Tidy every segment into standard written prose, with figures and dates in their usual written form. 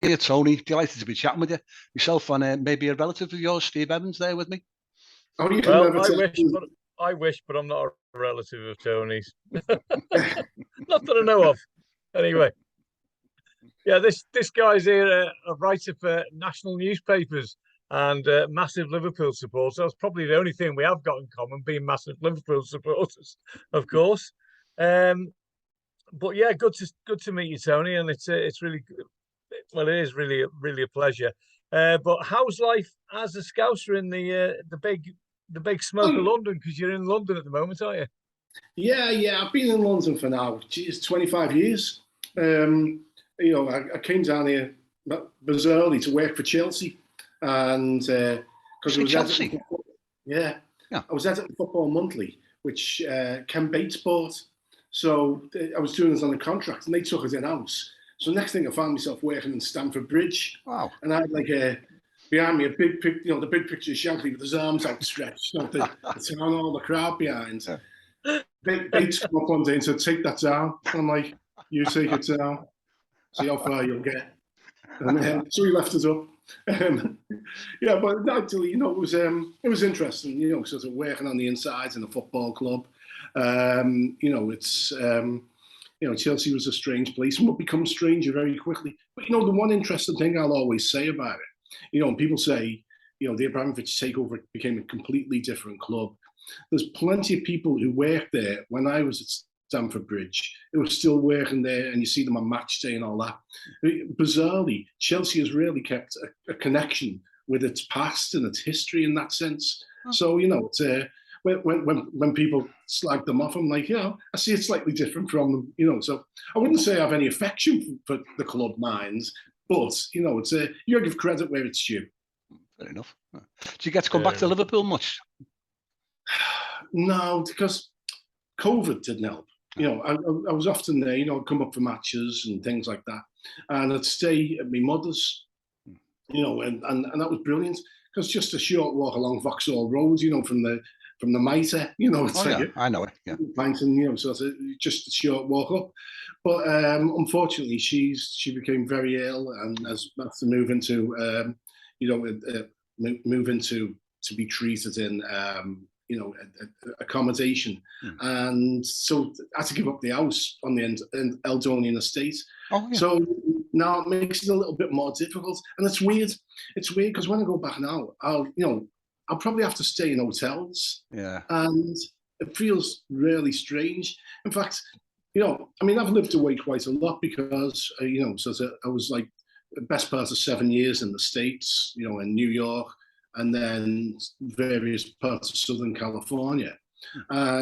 Hey, Tony, delighted to be chatting with you. Yourself and maybe a relative of yours, Steve Evans, there with me. Oh, you Well, never I wish, but I'm not a relative of Tony's. Not that I know of. Anyway, yeah, this guy's here, a writer for national newspapers and massive Liverpool supporter. That's probably the only thing we have got in common, being massive Liverpool supporters, of course. But yeah, good to meet you, Tony, and it's really, well, it is really a pleasure. But how's life as a Scouser in the big smoke of London? Because you're in London at the moment, aren't you? Yeah. I've been in London for now, 25 years. I came down here bizarrely to work for Chelsea, and because I was Chelsea. Yeah, I was editing Football Monthly, which Ken Bates bought. So I was doing this on a contract, and they took it in house. So next thing, I found myself working in Stamford Bridge. Wow! And I had behind me a big picture, the big picture of Shankly with his arms outstretched, the town, all the crowd behind. Bates come up one day and said, "Take that down." And I'm like, "You take it down. See how far you'll get." And so he left it up. But actually, it was interesting. Sort of working on the insides in a football club. Chelsea was a strange place and would become stranger very quickly. But, the one interesting thing I'll always say about it, when people say, the Abramovich takeover became a completely different club, there's plenty of people who worked there when I was at Stamford Bridge who are still working there, and you see them on match day and all that. Bizarrely, Chelsea has really kept a connection with its past and its history in that sense. Oh. So, it's when people slag them off, I'm like, I see it slightly different from them, so I wouldn't say I have any affection for the club minds, but, it's you give credit where it's due. Fair enough. Do you get to come back to Liverpool much? No, because COVID didn't help. I was often there, I'd come up for matches and things like that, and I'd stay at my mother's, and that was brilliant, because just a short walk along Vauxhall Road, from the Mitre, it's I know it. Yeah. And, sort of just a short walk up. But unfortunately, she became very ill and has to move into, to be treated in, accommodation. And so I had to give up the house on the Eldonian estate. Oh, yeah. So now it makes it a little bit more difficult. And it's weird. It's weird because when I go back now, I'll probably have to stay in hotels. Yeah. And it feels really strange. In fact, I've lived away quite a lot because, I was like the best part of 7 years in the States, in New York, and then various parts of Southern California. But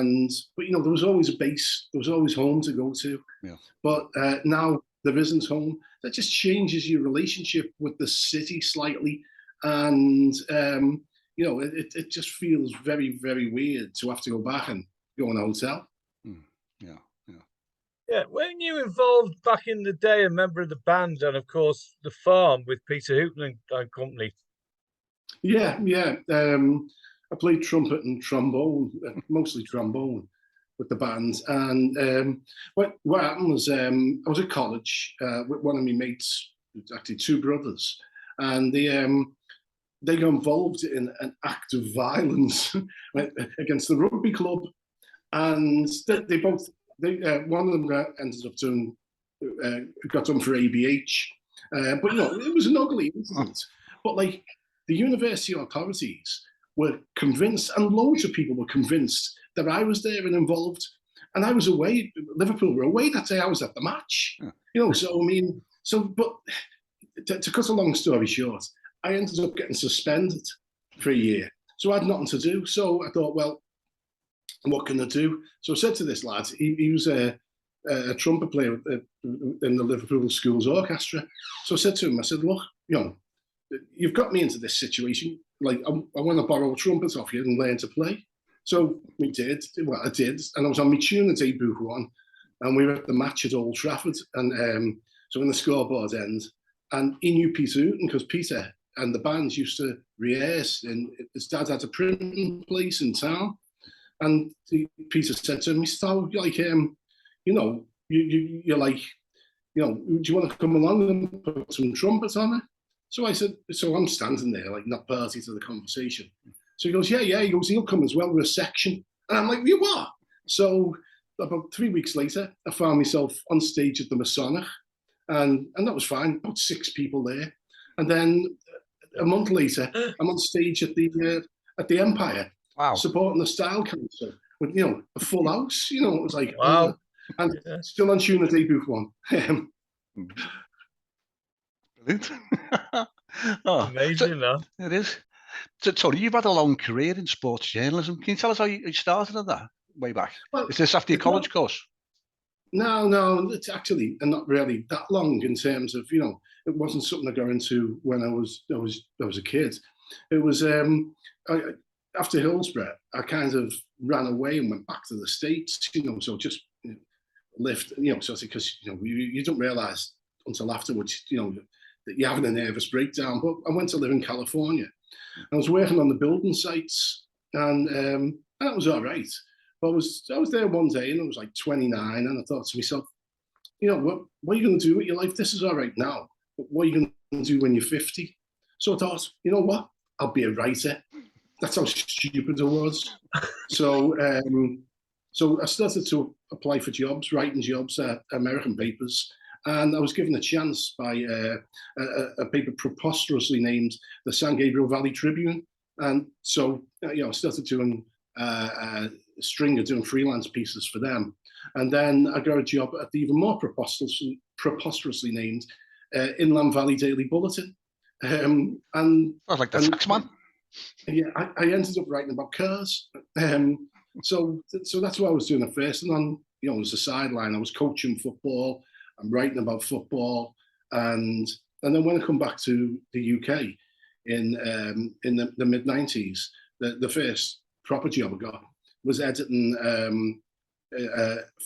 there was always a base, there was always home to go to. Yeah. But now there isn't home. That just changes your relationship with the city slightly. And, it just feels very, very weird to have to go back and go in a hotel. Yeah, when you involved back in the day, a member of the band and, of course, the farm with Peter Hooton and company. Yeah. I played trumpet and trombone, mostly trombone, with the band. And what happened was I was at college with one of my mates, actually two brothers, and they got involved in an act of violence against the rugby club, and they both. One of them ended up doing, got done for ABH, but it was an ugly incident. But like the university authorities were convinced, and loads of people were convinced that I was there and involved, and I was away. Liverpool were away that day. I was at the match, But to cut a long story short, I ended up getting suspended for a year, so I had nothing to do. So I thought, well, what can I do? So I said to this lad, he was a trumpet player in the Liverpool Schools Orchestra. So I said to him, I said, look, you've got me into this situation. Like, I want to borrow a trumpet off you and learn to play. So we did. Well, I did. And I was on my tune at Book 1. And we were at the match at Old Trafford. And so when the scoreboard ended, and he knew Peter Hooton because Peter and the bands used to rehearse. And his dad had a printing place in town. And Peter said to him, "You're like, do you want to come along and put some trumpets on it? So I said, so I'm standing there, like not party to the conversation. So he goes, yeah. He goes, he'll come as well with a section. And I'm like, you what? So about 3 weeks later, I found myself on stage at the Masonic, and that was fine. About 6 people there. And then a month later, I'm on stage at the Empire, supporting the Style Council with a full house. It was like, wow. And still on tune at debut one. Brilliant. Amazing, that. It is. So, Tony, you've had a long career in sports journalism. Can you tell us how you started in that way back? Is this after your college course? No, it's actually not really that long in terms of, it wasn't something I got into when I was a kid. It was after Hillsborough, I kind of ran away and went back to the States, so just lived, so because you don't realise until afterwards, that you're having a nervous breakdown. But I went to live in California. I was working on the building sites, and that was all right. But I was there one day, and I was like 29, and I thought to myself, what are you going to do with your life? This is all right now, but what are you going to do when you're 50? So I thought, you know what? I'll be a writer. That's how stupid I was. So I started to apply for jobs, writing jobs at American papers. And I was given a chance by a paper preposterously named the San Gabriel Valley Tribune. And so, I started doing a string of doing freelance pieces for them. And then I got a job at the even more preposterously named Inland Valley Daily Bulletin. And I was like the taxman. Yeah, I ended up writing about cars. So that's what I was doing at first. And then, as a sideline, I was coaching football. I'm writing about football, and then when I come back to the UK in the mid '90s, the first proper job I got was editing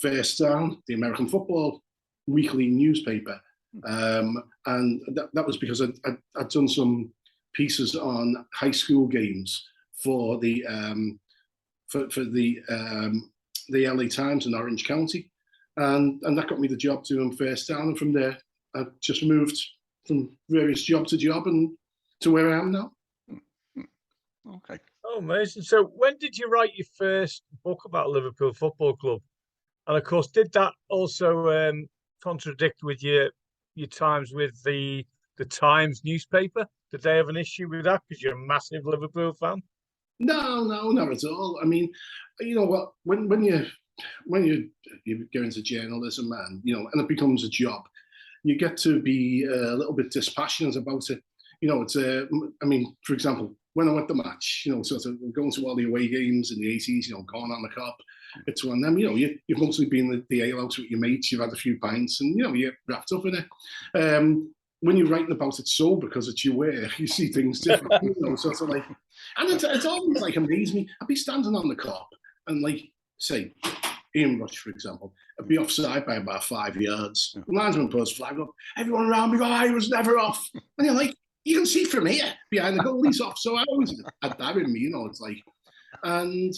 First Down, the American football weekly newspaper, and that was because I'd done some pieces on high school games for the LA Times in Orange County. And that got me the job doing First Down, and from there I just moved from various job to job and to where I am now. Okay. Oh, amazing. So when did you write your first book about Liverpool Football Club? And of course, did that also contradict with your times with the Times newspaper? Did they have an issue with that because you're a massive Liverpool fan? No, not at all. I mean, you know what, when you go into journalism, and and it becomes a job, you get to be a little bit dispassionate about it. It's I mean, for example, when I went to match, sort of going to all the away games in the 80s, going on the Cop, it's one of them, you've mostly been at the ale house with your mates, you've had a few pints, and you're wrapped up in it. When you're writing about it sober, because it's your work, you see things differently, sort of like, and it's always like amazed me. I'd be standing on the Cop and like, say, Ian Rush, for example, I'd be offside by about 5 yards. The linesman puts his flag up. Everyone around me go, he was never off. And you're like, you can see from here behind the goal, he's off. So I always had that in me, it's like, and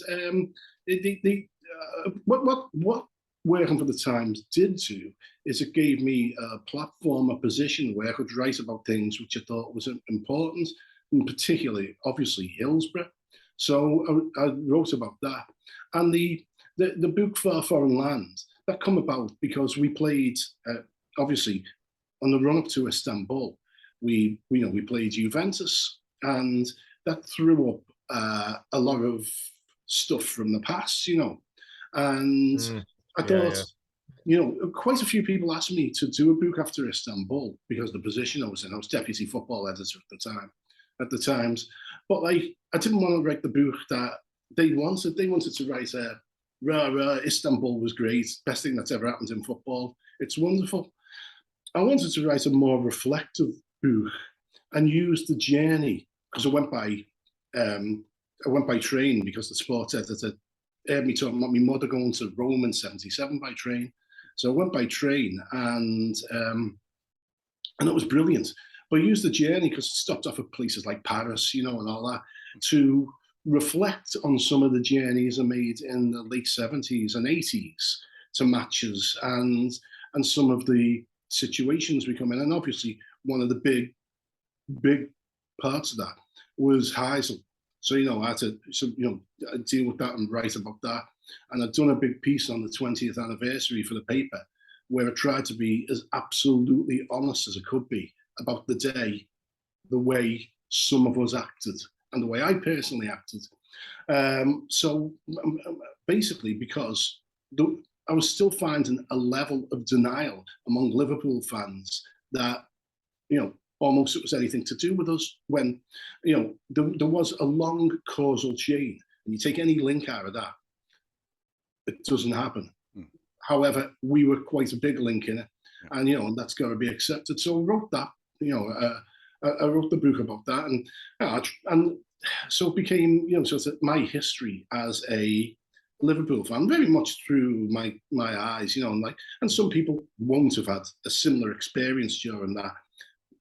what working for the Times did do is it gave me a platform, a position where I could write about things which I thought was important, and particularly, obviously, Hillsborough. So I wrote about that. And the book Far Foreign Land, that come about because we played, obviously, on the run up to Istanbul, we played Juventus, and that threw up a lot of stuff from the past, and I thought, quite a few people asked me to do a book after Istanbul because the position I was in. I was deputy football editor at the Times, but like I didn't want to write the book that they wanted. They wanted to write a Istanbul was great, best thing that's ever happened in football. It's wonderful. I wanted to write a more reflective book and use the journey, because I went by train because the sports editor heard me talking about my mother going to Rome in '77 by train. So I went by train, and it was brilliant. But I used the journey because it stopped off at places like Paris, and all that, to reflect on some of the journeys I made in the late '70s and '80s to matches, and some of the situations we come in, and obviously one of the big parts of that was Heysel. So I had to deal with that and write about that. And I'd done a big piece on the 20th anniversary for the paper, where I tried to be as absolutely honest as I could be about the day, the way some of us acted, and the way I personally acted. So basically, because I was still finding a level of denial among Liverpool fans that, almost it was anything to do with us, when, there was a long causal chain, and you take any link out of that, it doesn't happen. However, we were quite a big link in it, and and that's got to be accepted. So I wrote that. I wrote the book about that, and so it became sort of my history as a Liverpool fan, very much through my eyes, and some people won't have had a similar experience during that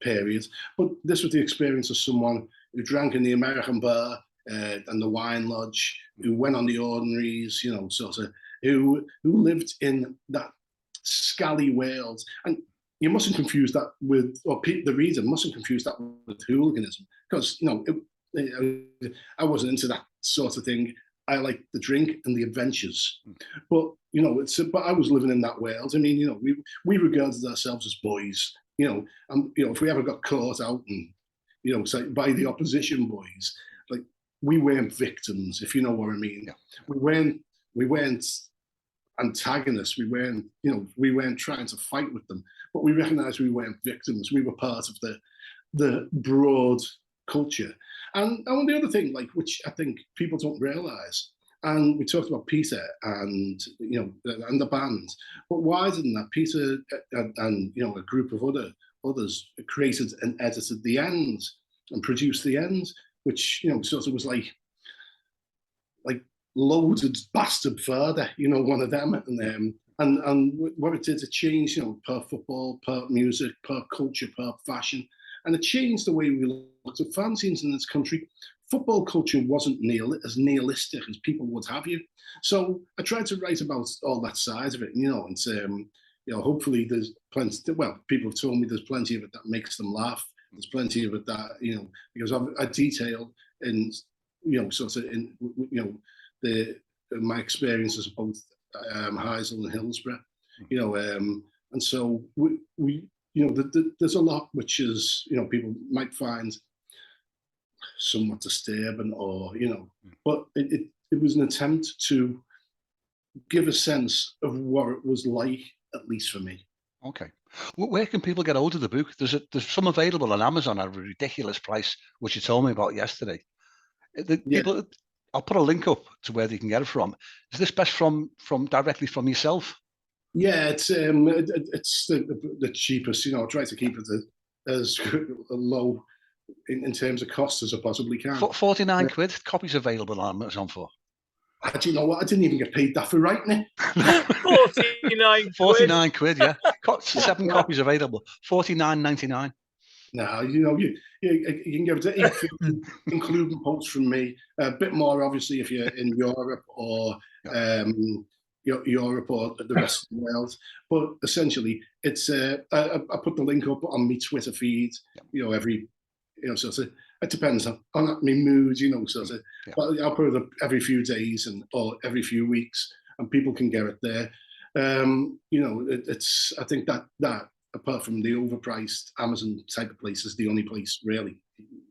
period, but this was the experience of someone who drank in the American bar and the wine lodge, who went on the ordinaries, sort of who lived in that scally world. And you mustn't confuse that with, or the reader mustn't confuse that with hooliganism, because I wasn't into that sort of thing. I liked the drink and the adventures, but but I was living in that world. I mean, we regarded ourselves as boys, and if we ever got caught out and say by the opposition boys, like, we weren't victims, if you know what I mean. Yeah. We weren't antagonists. We weren't trying to fight with them, but we recognised we weren't victims. We were part of the broad culture. And the other thing, like, which I think people don't realise, and we talked about Peter and and the band, but wider than that, Peter and a group of others created and edited the end and produced the end, which sort of was like loaded bastard father, one of them, and what it did, it changed, per football, per music, per culture, per fashion, and it changed the way we looked at fanzines in this country. Football culture wasn't as nihilistic as people would have you. So I tried to write about all that side of it, and hopefully there's plenty. Well, people have told me there's plenty of it that makes them laugh. There's plenty of it that because I detail in sort of in my experiences of both Heysel and Hillsborough, and so we there's a lot which is people might find somewhat disturbing, or but it was an attempt to give a sense of what it was like, at least for me. Okay. Where can people get hold of the book? There's some available on Amazon at a ridiculous price, which you told me about yesterday. People, I'll put a link up to where they can get it from. Is this best from directly from yourself? Yeah, it's the cheapest. I try to keep it as low in terms of cost as I possibly can. 49 quid. Copies available on Amazon for. Do you know what? I didn't even get paid that for writing it. 49 quid, yeah. 7 copies available. 49.99. No, you can give it to 8.50, including posts from me. A bit more, obviously, if you're in Europe or Europe or the rest of the world. But essentially, it's I put the link up on my Twitter feed. Every sort of, it depends on my mood. Sort of. Yeah. But I'll put it up every few days or every few weeks, and people can get it there. It's I think that apart from the overpriced Amazon type of place, is the only place really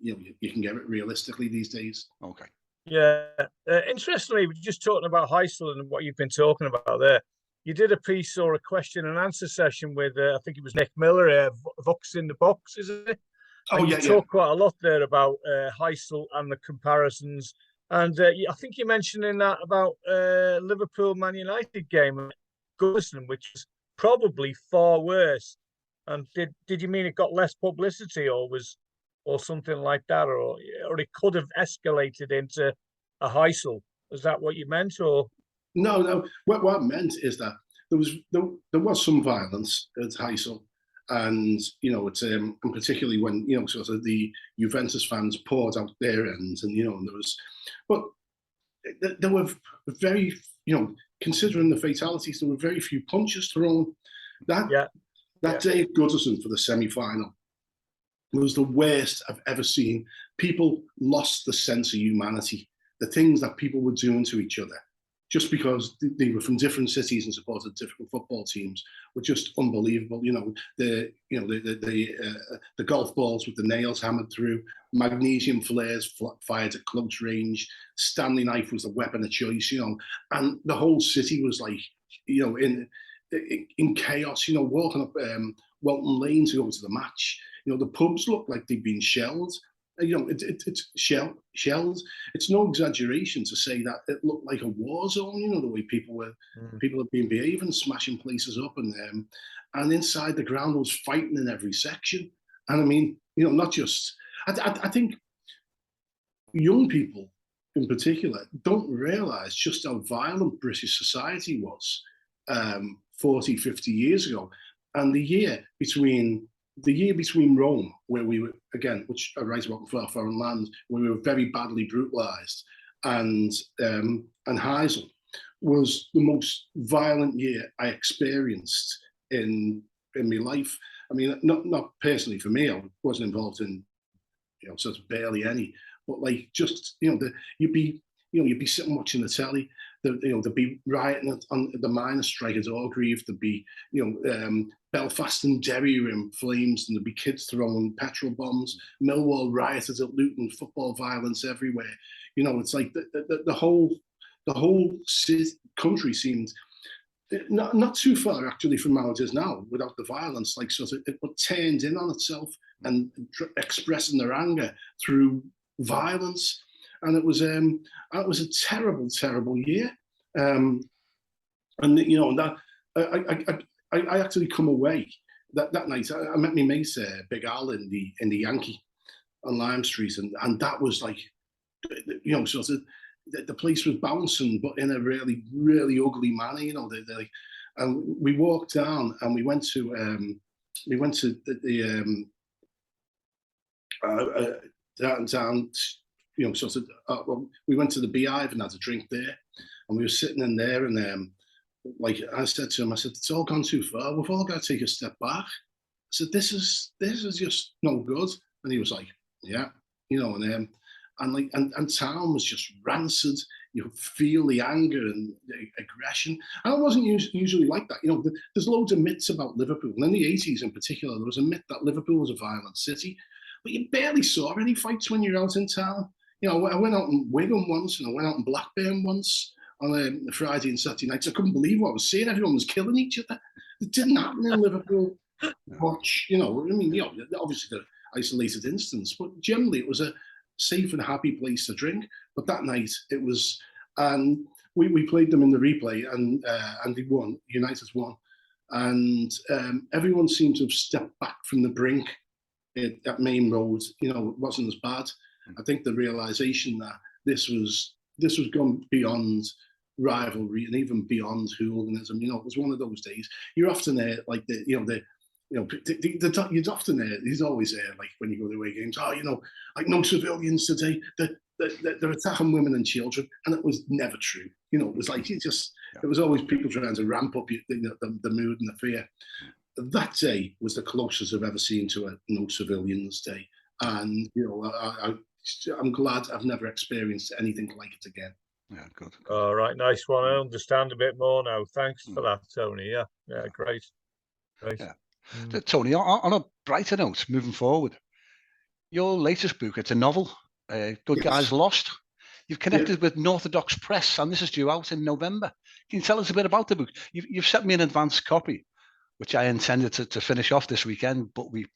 you can get it realistically these days. Okay. Yeah. Interestingly, we're just talking about Heysel and what you've been talking about there. You did a piece or a question and answer session with, I think it was Nick Miller, Vox in the Box, isn't it? And you talk quite a lot there about Heysel and the comparisons. And I think you mentioned in that about Liverpool Man United game, Goodison, which is probably far worse. And did you mean it got less publicity, or something like that, or it could have escalated into a Heysel? Is that what you meant, or? No. What I meant is that there was some violence at Heysel, and it's and particularly when sort of the Juventus fans poured out their ends, and and there was, but there were very considering the fatalities, there were very few punches thrown. That day at Goodison for the semi-final was the worst I've ever seen. People lost the sense of humanity. The things that people were doing to each other, just because they were from different cities and supported different football teams, were just unbelievable. The golf balls with the nails hammered through, magnesium flares fired at close range, Stanley knife was the weapon of choice, and the whole city was like, in chaos. Walking up Welton Lane to go to the match, the pubs looked like they'd been shelled. It's shelled. It's no exaggeration to say that it looked like a war zone. The way people had been behaving, smashing places up, and inside the ground was fighting in every section. And I mean, not just. I think young people in particular don't realise just how violent British society was 40, 50 years ago, and the year between Rome, where we were, again, which I write about in Far Foreign Land, where we were very badly brutalised, and Heysel, was the most violent year I experienced in my life. I mean, not personally for me, I wasn't involved in, sort of barely any, but like just, you'd be sitting watching the telly. There'd be rioting on the miners' strike at Orgreave. There'd be, Belfast and Derry were in flames, and there'd be kids throwing petrol bombs. Millwall rioted at Luton, football violence everywhere. It's like the whole country seemed not too far actually from how it is now, without the violence. Like sort of, it turned in on itself and expressing their anger through violence. And it was a terrible, terrible year. And that I actually come away that night. I met my mate Big Al in the Yankee on Lime Street, and that was like, sort of the place was bouncing, but in a really, really ugly manner. And we walked down and we went to the down. We went to the Beehive and had a drink there, and we were sitting in there, and like I said to him, it's all gone too far. We've all got to take a step back. I said, this is just no good. And he was like, yeah, and town was just rancid. You could feel the anger and the aggression. And it wasn't usually like that. There's loads of myths about Liverpool, and in the 80s in particular, there was a myth that Liverpool was a violent city, but you barely saw any fights when you're out in town. I went out in Wigan once, and I went out in Blackburn once on a Friday and Saturday nights. I couldn't believe what I was seeing. Everyone was killing each other. It didn't happen in Liverpool much. Obviously the isolated instance, but generally it was a safe and happy place to drink. But that night it was, and we played them in the replay, and they won. United won, and everyone seemed to have stepped back from the brink at Main Road. It wasn't as bad. I think the realization that this was gone beyond rivalry and even beyond hooliganism. It was one of those days. You're often there, like you'd often there. He's always there, like when you go to away games. Like no civilians today. They're attacking women and children, and it was never true. It was like it was always people trying to ramp up the mood and the fear. That day was the closest I've ever seen to a no civilians day, and I'm glad I've never experienced anything like it again. Yeah, good. All right, nice one. I understand a bit more now. Thanks for that, Tony. Yeah, great. Yeah. Tony, on a brighter note, moving forward, your latest book, it's a novel, Good Guys Lost. You've connected with Northodox Press, and this is due out in November. Can you tell us a bit about the book? You've sent me an advance copy, which I intended to finish off this weekend, but we've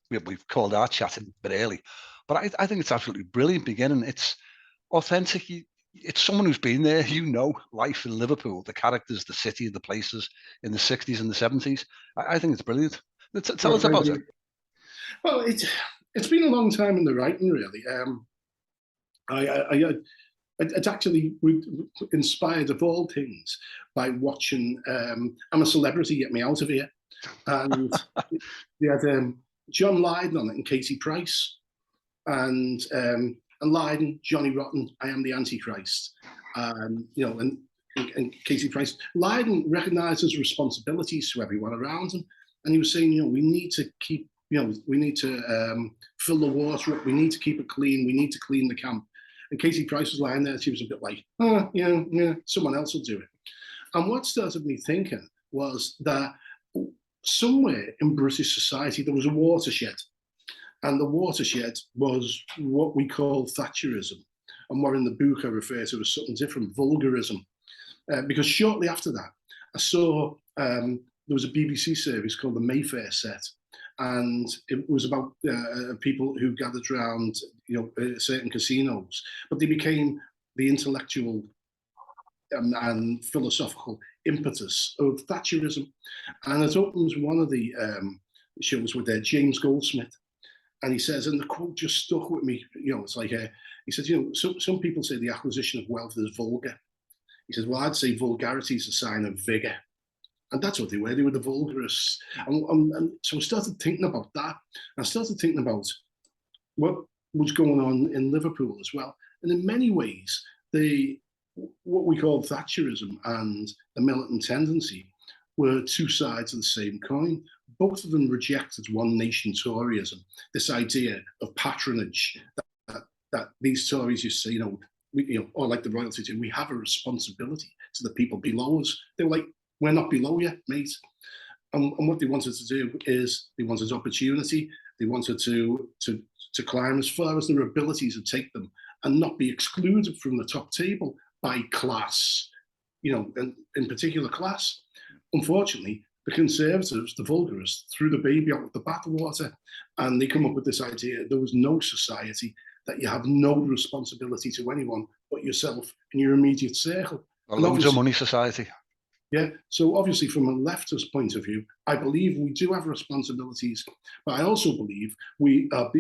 called our chat a bit early. But I think it's absolutely brilliant beginning. It's authentic. It's someone who's been there, life in Liverpool, the characters, the city, the places in the 60s and the 70s. I think it's brilliant. Tell us about it. Well, it's been a long time in the writing, really. It's actually inspired, of all things, by watching I'm a Celebrity, Get Me Out of Here. And they had John Lydon on it and Katie Price. And Lydon, Johnny Rotten, I Am the Antichrist. And Katie Price. Lydon recognises responsibilities to everyone around him. and he was saying, we need to keep, we need to fill the water up, we need to keep it clean, we need to clean the camp. And Katie Price was lying there, she was a bit like, someone else will do it. And what started me thinking was that somewhere in British society there was a watershed, and the watershed was what we call Thatcherism, and what in the book I refer to as something different, vulgarism. Because shortly after that, I saw there was a BBC service called the Mayfair Set, and it was about people who gathered around, certain casinos, but they became the intellectual and philosophical impetus of Thatcherism. And it opens one of the shows with James Goldsmith, and he says, and the quote just stuck with me. It's like he says, some people say the acquisition of wealth is vulgar. He says, well, I'd say vulgarity is a sign of vigor. And that's what they were. They were the vulgarists. And so I started thinking about that. I started thinking about what was going on in Liverpool as well. And in many ways, what we call Thatcherism and the militant tendency were two sides of the same coin. Both of them rejected one nation Toryism, this idea of patronage that these Tories used to say, or like the royalty, we have a responsibility to the people below us. They were like, we're not below you, mate. And what they wanted to do is they wanted opportunity. They wanted to climb as far as their abilities would take them and not be excluded from the top table by class, and in particular class. Unfortunately, the Conservatives, the vulgarists, threw the baby out with the bathwater, and they come up with this idea there was no society, that you have no responsibility to anyone but yourself and your immediate circle. A loads of money society. Yeah, so obviously from a leftist point of view, I believe we do have responsibilities, but I also believe we are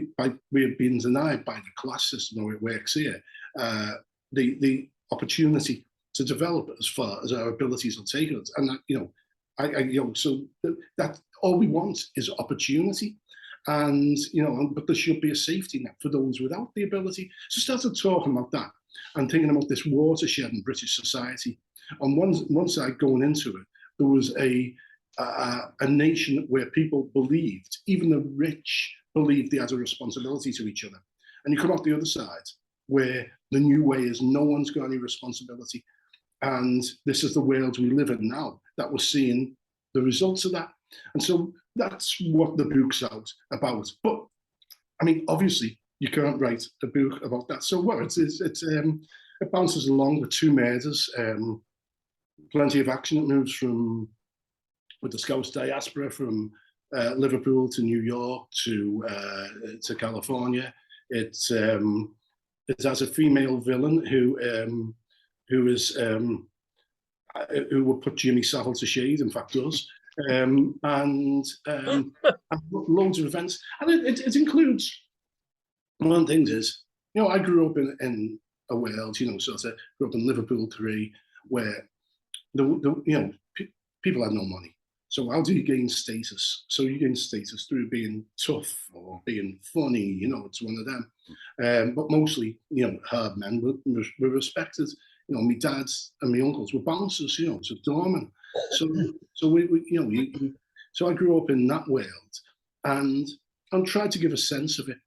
being denied by the class system, how it works here, the opportunity to develop as far as our abilities will take us. And that, so that all we want is opportunity. And, but there should be a safety net for those without the ability. So I started talking about that and thinking about this watershed in British society. On one side, going into it, there was a nation where people believed, even the rich believed they had a responsibility to each other. And you come out the other side, where the new way is no one's got any responsibility. And this is the world we live in now, that we're seeing the results of that. And so that's what the book's about. But I mean, obviously, you can't write a book about that. So what it bounces along with two murders, plenty of action. It moves with the Scouse diaspora from Liverpool to New York to California. It has a female villain who would put Jimmy Savile to shade. In fact, does. And loads of events, and it includes, one of the things is, I grew up in a world, sort of grew up in Liverpool 3, where people had no money. So how do you gain status? So you gain status through being tough or being funny, it's one of them. But mostly, hard men were respected. My dads and my uncles were bouncers, so doormen. So I grew up in that world, and tried to give a sense of it.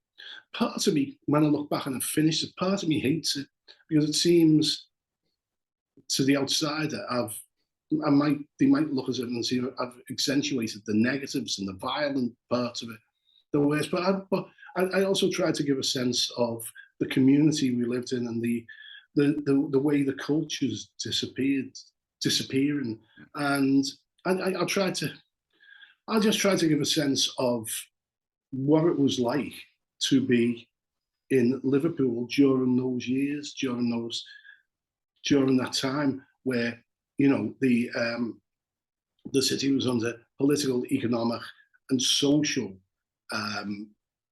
Part of me, when I look back and I've finished it, part of me hates it, because it seems to the outsider they might look as if I've accentuated the negatives and the violent parts of it, the worst. But I also tried to give a sense of the community we lived in, and the way the cultures disappearing, and I just tried to give a sense of what it was like to be in Liverpool during those years, during that time where the city was under political, economic, and social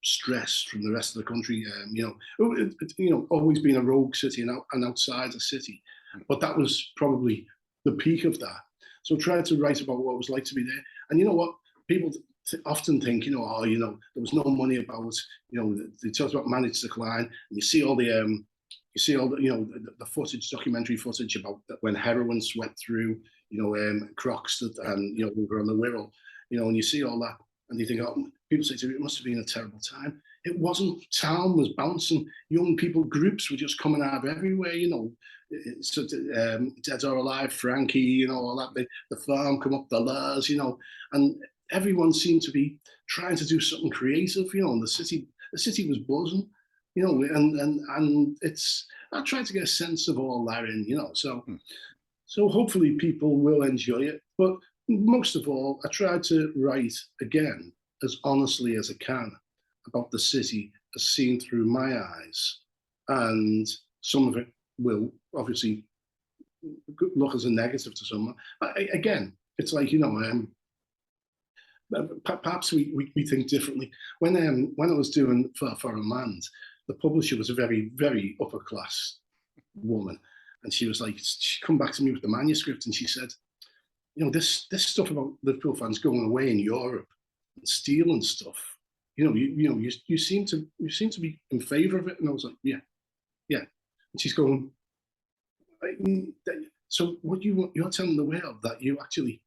stress from the rest of the country. Always been a rogue city and outside the city, but that was probably the peak of that. So I tried to write about what it was like to be there. And you know what? People often think, there was no money about, they talked about managed decline, and you see all the footage, documentary footage about when heroin swept through, Croxteth, and we were on the Wirral. you know, and you see all that, and you think, oh, people say to me, it must have been a terrible time. It wasn't. Town was bouncing. Young people groups were just coming out of everywhere, you know. So, Dead or Alive, Frankie, you know, all that. The Farm, Come Up the Lars, you know, and everyone seemed to be trying to do something creative, you know. And the city was buzzing, you know, and it's. I tried to get a sense of all that in, you know. So hopefully people will enjoy it. But most of all, I tried to write again as honestly as I can about the city as seen through my eyes, and some of it will obviously look as a negative to someone. Again, it's like, you know, perhaps we think differently. When I was doing For Foreign Land, the publisher was a very, very upper class woman, and she was like, she come back to me with the manuscript, and she said, you know, this stuff about Liverpool fans going away in Europe and stealing stuff, you know, you seem to be in favour of it. And I was like, yeah. And she's going, so what you're telling the world that you actually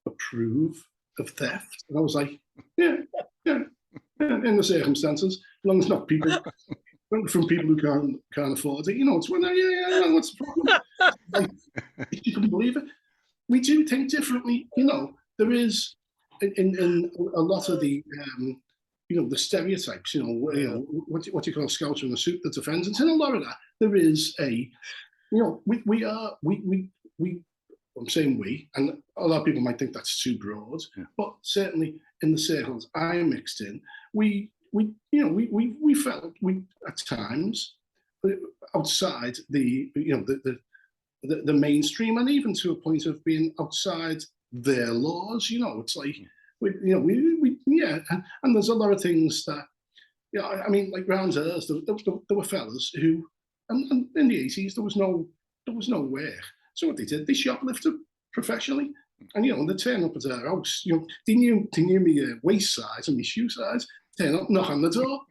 approve of theft? And I was like, yeah, in the circumstances, as long as not people from people who can't afford it, you know, it's when what's the problem? Like, you couldn't believe it. We do think differently, you know. There is in a lot of the you know, the stereotypes, you know what do you call a Scouse in a suit that defends, and in a lot of that there is a, you know, we I'm saying we, and a lot of people might think that's too broad, but certainly in the circles I mixed in, we felt at times outside the, you know, the mainstream, and even to a point of being outside their laws. You know, it's like and there's a lot of things that, you know, I mean, like round ours, there were fellas who, and in the 80s there was no work. So what they did, they shoplifted professionally, and you know, they turn up at our house. You know, they knew me waist size and my shoe size. Turn up, knock on the door,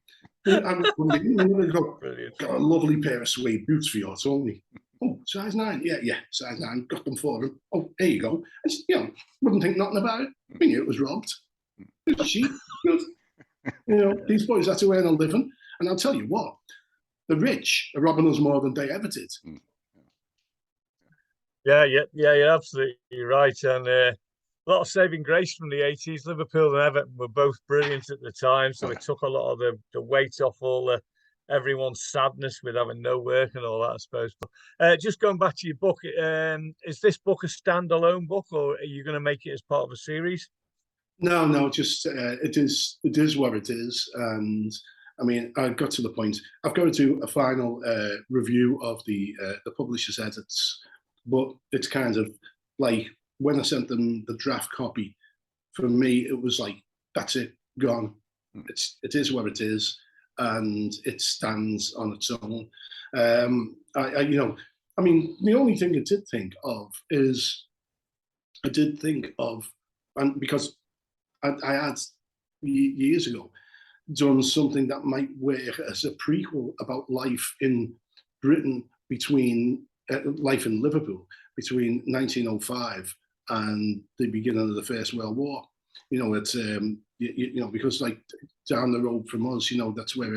and they go, got a lovely pair of suede boots for you, Tony. Oh, size 9, yeah, size 9. Got them for him. Oh, there you go. And you know, wouldn't think nothing about it. We knew it was robbed. It was cheap. Good. You know, these boys had to earn a living, and I'll tell you what, the rich are robbing us more than they ever did. Yeah, you're absolutely right. And a lot of saving grace from the 80s. Liverpool and Everton were both brilliant at the time, so it took a lot of the weight off everyone's sadness with having no work and all that, I suppose. But just going back to your book, is this book a standalone book, or are you going to make it as part of a series? No, just it is what it is. And I mean, I got to the point. I've got to do a final review of the publisher's edits, but it's kind of like when I sent them the draft copy. For me, it was like, that's it, gone. It is what it is, and it stands on its own. You know, I mean, the only thing I did think of is, and because I had years ago done something that might work as a prequel about life in Britain between life in Liverpool between 1905 and the beginning of the First World War. You know, it's you know, because like down the road from us, you know, that's where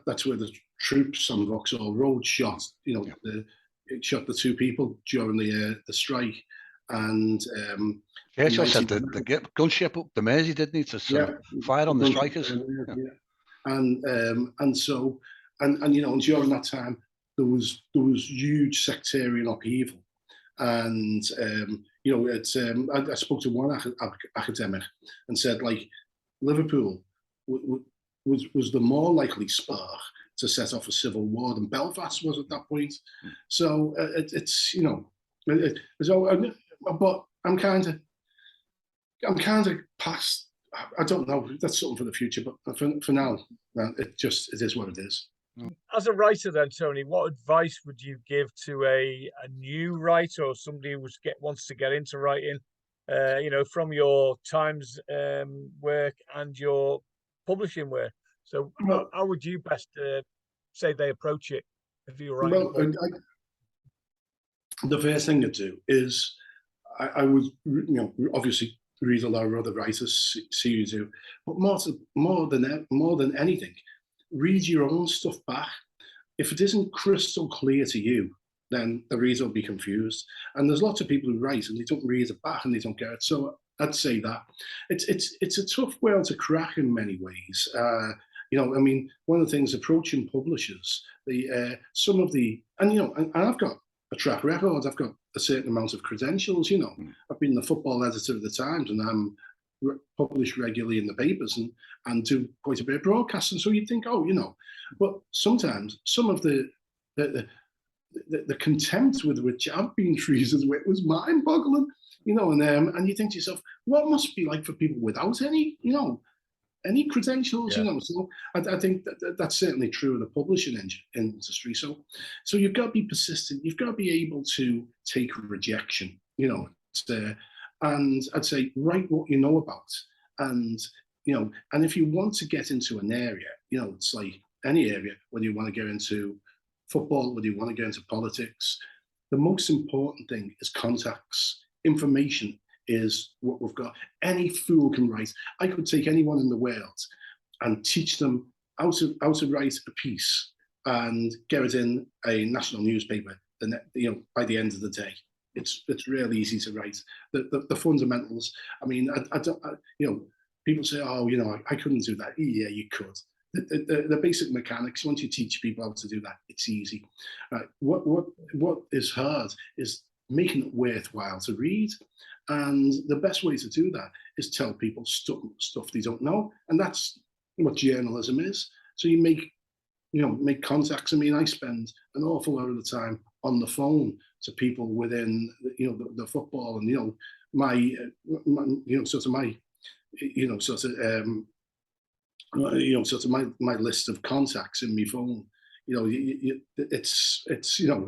that's where the troops on Vauxhall Road shot. You know, it shot the 2 people during the strike, and Churchill said the gunship up the Mersey, didn't he, to sort of fire on the strikers. And so you know, and during that time there was huge sectarian upheaval, and you know, it's I spoke to one academic and said, like, Liverpool was the more likely spark to set off a civil war than Belfast was at that point. So it's, you know, so, but I'm kind of past. I don't know. That's something for the future. But for now, it is what it is. As a writer, then, Tony, what advice would you give to a new writer or somebody who wants to get into writing? You know, from your Times work and your publishing work. So, how would you best say they approach it if you're writing? Well, the first thing to do is, I was, you know, obviously read a lot of other writers, see you do, but more than anything, read your own stuff back. If it isn't crystal clear to you, then the reader will be confused. And there's lots of people who write and they don't read it back and they don't get it. So I'd say that it's a tough world to crack in many ways. You know, I mean, one of the things approaching publishers, some of the, and you know, and I've got a track record. I've got a certain amount of credentials. You know, I've been the football editor of the Times, and I'm published regularly in the papers and do quite a bit of broadcasting. So you'd think, oh, you know, but sometimes some of the contempt with which I've been treated with was mind-boggling. You know, and you think to yourself, what must it be like for people without any, you know, any credentials, you know? So I think that's certainly true of the publishing industry. So you've got to be persistent. You've got to be able to take rejection, you know. And I'd say write what you know about, and you know, and if you want to get into an area, you know, it's like any area, whether you want to get into football, whether you want to get into politics, the most important thing is contacts. Information is what we've got. Any fool can write. I could take anyone in the world and teach them how to write a piece and get it in a national newspaper. You know, by the end of the day, it's really easy to write. The fundamentals. I mean, I don't. You know, people say, oh, you know, I couldn't do that. Yeah, you could. The basic mechanics. Once you teach people how to do that, it's easy. Right? What is hard is making it worthwhile to read. And the best way to do that is tell people stuff they don't know. And that's what journalism is. So you make contacts. I mean, I spend an awful lot of the time on the phone to people within, you know, the football, and, you know, my list of contacts in my phone. You know, it's you know,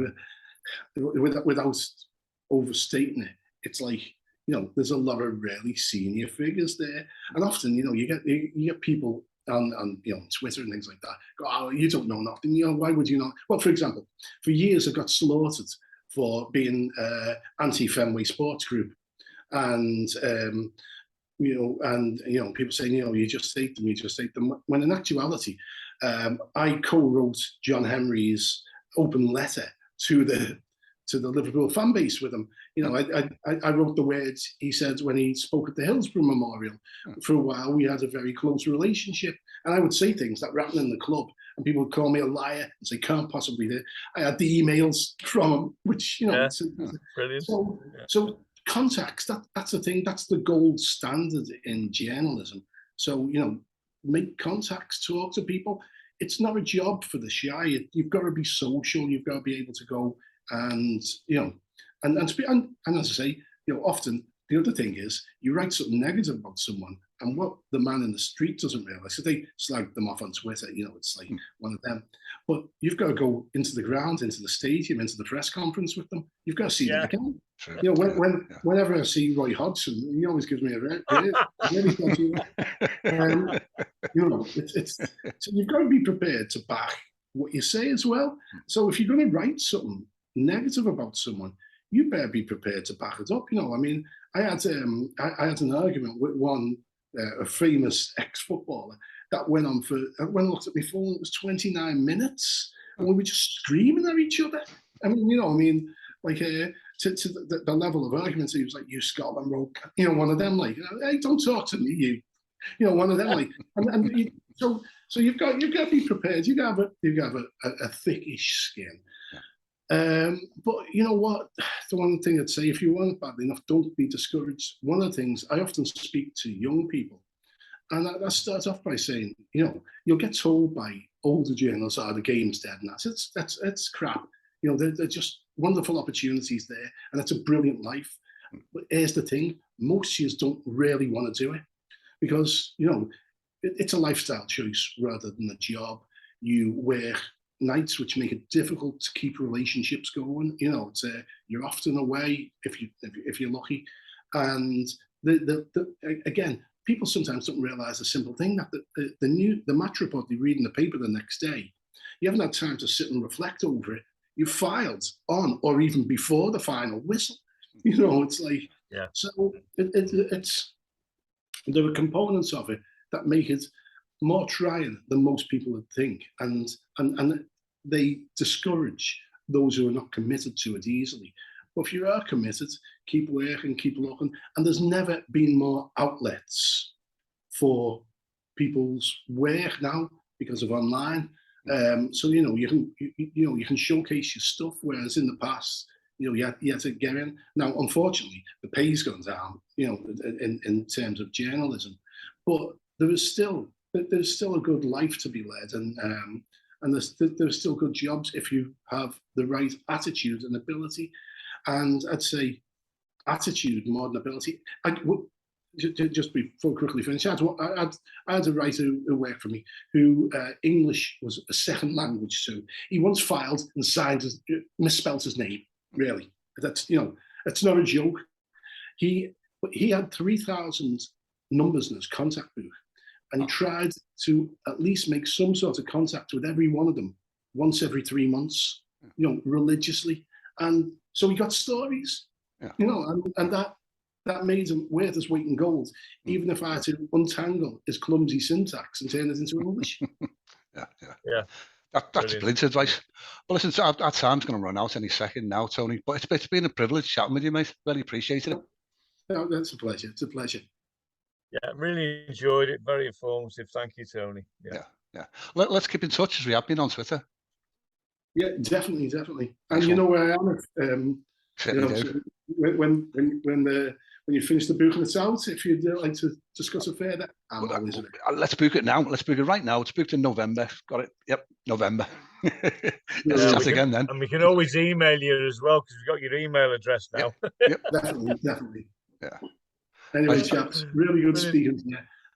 without overstating it, it's like, you know, there's a lot of really senior figures there, and often, you know, you get people on you know, Twitter and things like that go, oh, you don't know nothing. You know, why would you not? Well, for example, for years I got slaughtered for being anti-Fenway Sports Group, and you know, people saying, you know, you just hate them. When in actuality, I co-wrote John Henry's open letter to the Liverpool fan base with him. You know, I wrote the words he said when he spoke at the Hillsborough Memorial. For a while, we had a very close relationship, and I would say things that were happening in the club, and people would call me a liar and say, can't possibly do it. I had the emails from him, which, you know, brilliant. So contacts, that's the thing, that's the gold standard in journalism. So, you know, make contacts, talk to people. It's not a job for the shy. You've got to be social. You've got to be able to go and, you know, and as I say, you know, often the other thing is you write something negative about someone, and what the man in the street doesn't realize, so they slag them off on Twitter, you know, it's like one of them. But you've got to go into the ground, into the stadium, into the press conference with them. You've got to see them again. True. You know, whenever I see Roy Hodgson, he always gives me a really you know, it's so you've got to be prepared to back what you say as well. So if you're going to write something negative about someone, you better be prepared to back it up. You know, I mean, I had an argument with one a famous ex-footballer that went on for, when I looked at my phone, it was 29 minutes, and we were just screaming at each other. I mean, you know, like to the level of arguments, he was like, "You Scotland Road," you know, one of them, like, "Hey, don't talk to me, you know, one of them, like, and so you've got to be prepared. You got to have a thickish skin. But you know what? The one thing I'd say, if you want it badly enough, don't be discouraged. One of the things I often speak to young people, and I start off by saying, you know, you'll get told by older journalists, "Oh, the game's dead," and that's crap. You know, they're just wonderful opportunities there, and it's a brilliant life. But here's the thing: most of us don't really want to do it because, you know, it's a lifestyle choice rather than a job. You work nights, which make it difficult to keep relationships going. You know, it's you're often away if you're lucky, and again, people sometimes don't realise a simple thing, that the match report they read in the paper the next day, you haven't had time to sit and reflect over it. You filed on or even before the final whistle. You know, it's like, so it's there are components of it that make it more trying than most people would think, and they discourage those who are not committed to it easily. But if you are committed, keep working, keep looking, and there's never been more outlets for people's work now because of online. So you can showcase your stuff, whereas in the past, you had to get in. Now, unfortunately, the pay's gone down, in terms of journalism, but there's still a good life to be led, and there's still good jobs if you have the right attitude and ability. And I'd say attitude more than ability. Just before quickly finish, I had a writer who worked for me who English was a second language. So he once filed and signed misspelled his name. Really, that's it's not a joke. He had 3,000 numbers in his contact book, and he tried to at least make some sort of contact with every one of them once every 3 months, religiously. And so he got stories, and that made him worth his weight in gold, even if I had to untangle his clumsy syntax and turn it into English. Yeah. That's brilliant advice. Well, listen, our time's going to run out any second now, Tony. But it's been a privilege chatting with you, mate. Really appreciated it. No, that's a pleasure. It's a pleasure. Yeah, really enjoyed it. Very informative. Thank you, Tony. Yeah. Let's keep in touch as we have been on Twitter. Yeah, definitely. And you know where I am. When you finish the book and it's out, if you'd like to discuss it further, I'm always in it. Let's book it now. Let's book it right now. It's booked in November. Got it. Yep, November. Let's chat again then. And we can always email you as well, because we've got your email address now. Yep. Definitely. Yeah. Anyway, chaps, really good speaking to you.